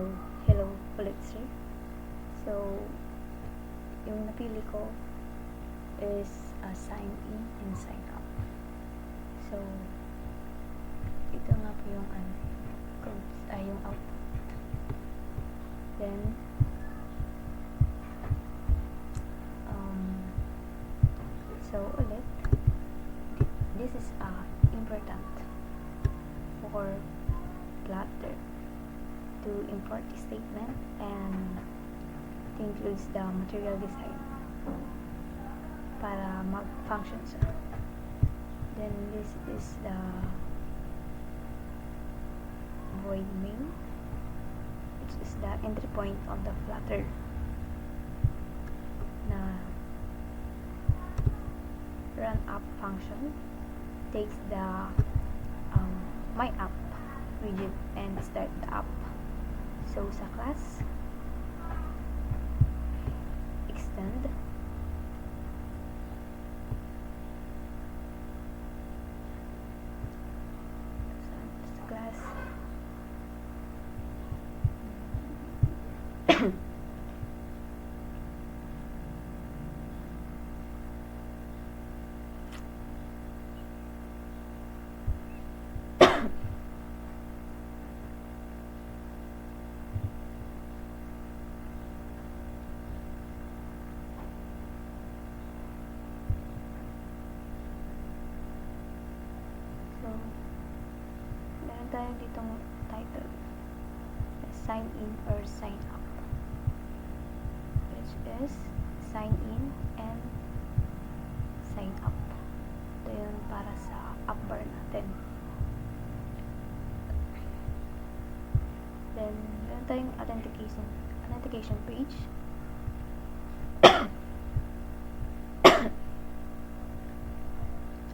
So, hello Pulitzer. So, yung napili ko is sign in and sign up. So, ito nga po yung codes, yung output. Then, so ulit, this is important for Flutter to import the statement and it includes the material design para mag-function siya. Then this is the void main, which is the entry point of the Flutter na run app function takes the my app widget and start the app. So sa class extend sa class meron tayo ditong title, sign in or sign up, which is sign in and sign up. Ito yun para sa app bar natin. Then meron tayong authentication page.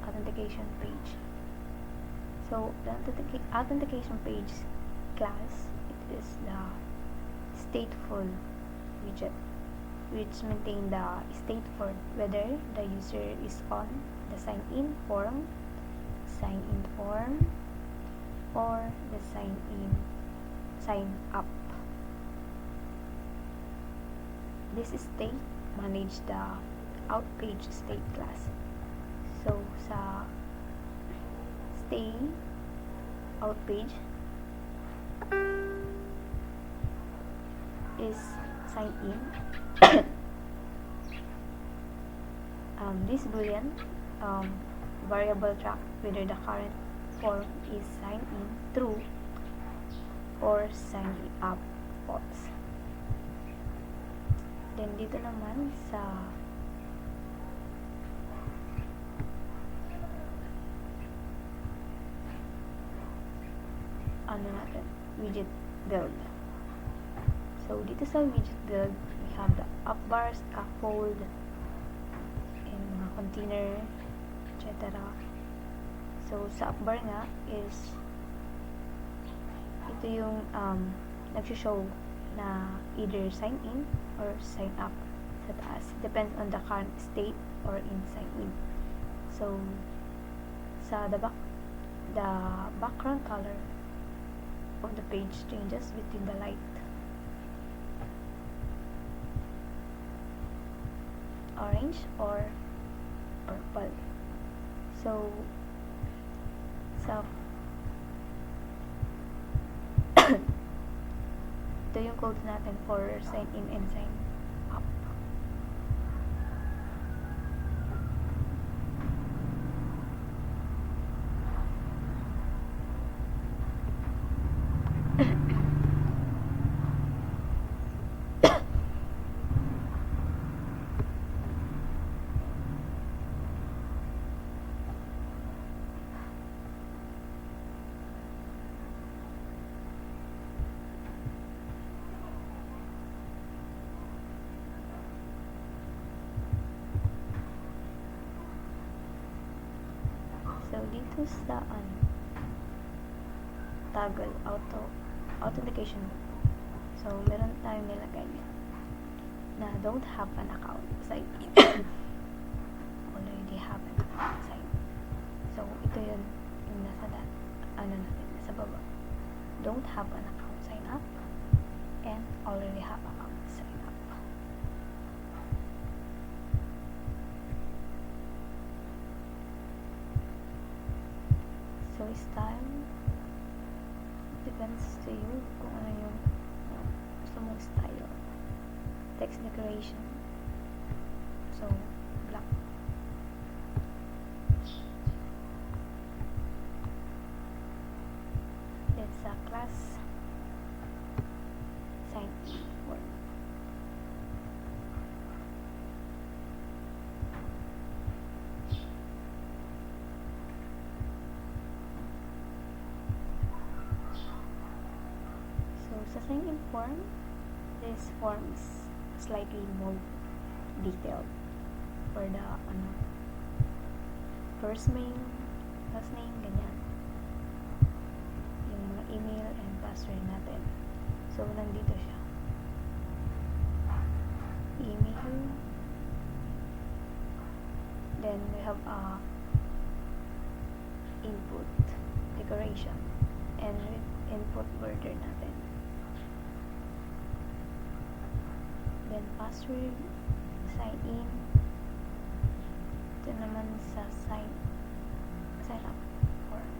Authentication page. So the authentication page class, it is the stateful widget, which maintain the state for whether the user is on the sign in form, or the sign up. This state manage the outpage state class. So sa stay outpage is sign in. This boolean variable track whether the current form is sign in true or sign up false. Then dito naman sa widget build. So dito sa widget build, we have the app bar, scaffold, and mga container, etc. So sa app bar nga is ito yung nag-show na either sign in or sign up sa taas. Depends on the current state or in sign in. So sa the background color of the page changes between the light orange or purple. So ito yung code natin for sign in and sign up. So dito sa toggle authentication. So meron tayong nilagay na don't have an account sign in. Already have an account sign in. So ito yun yung nasa natin, nasa baba. Don't have an account sign up and already have account sign up. So style depends to you kung ano yung gusto mong style. Text decoration, so black. It's a class sign form. So sa sign in form, this form is slightly more detailed for the first name, last name, ganyan, yung mga email and password natin. So nandito siya, email, then we have a input decoration and input border natin. Then password, sign in. Ito naman sa sign up form.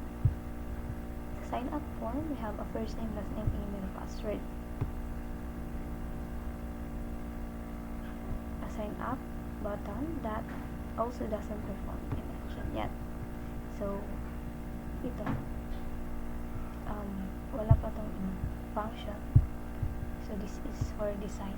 Sa sign up form, we have a first name, last name, email, password. A sign up button that also doesn't perform any action yet. So ito, wala pa tong function. So this is for design.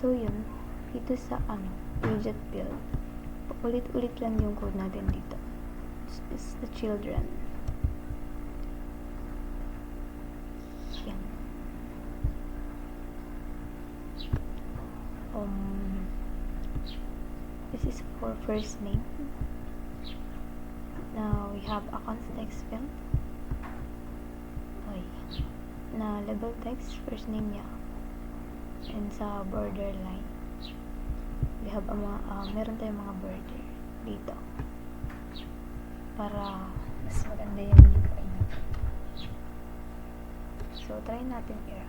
So yun, dito sa widget build, ulit-ulit lang yung code natin dito. This is the children. Yan. This is for first name. Now we have a context field. Na label text, first name niya. And sa borderline, we have meron tayong mga border dito para mas maganda yung UI natin. So try natin i-run.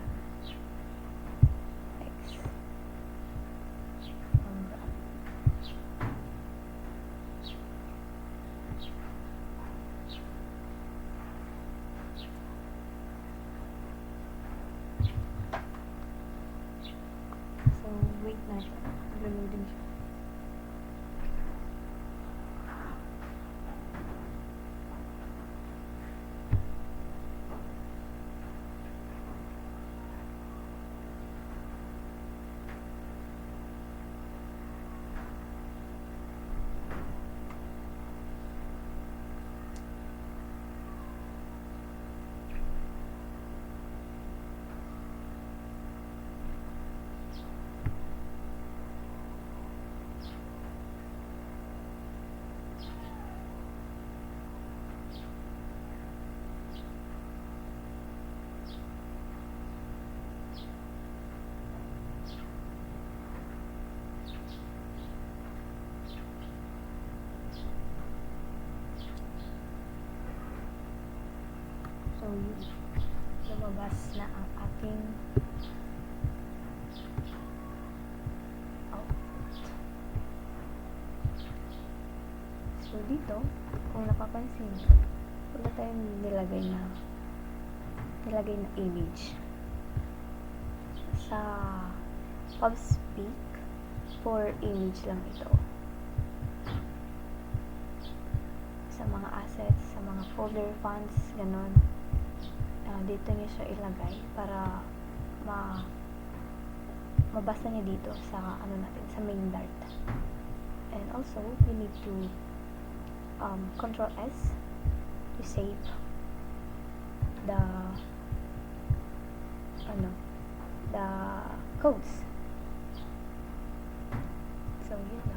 Wait natin, reloading siya. So, lumabas na ang aking output. So, dito, kung napapansin, wala tayong nilagay na image. Sa PubSpeak, for image lang ito. Sa mga assets, sa mga folder fonts, ganon. Dito niyo siya ilagay para mabasa niya dito sa natin, sa main Dart. And also, you need to Control S to save the the codes. So yun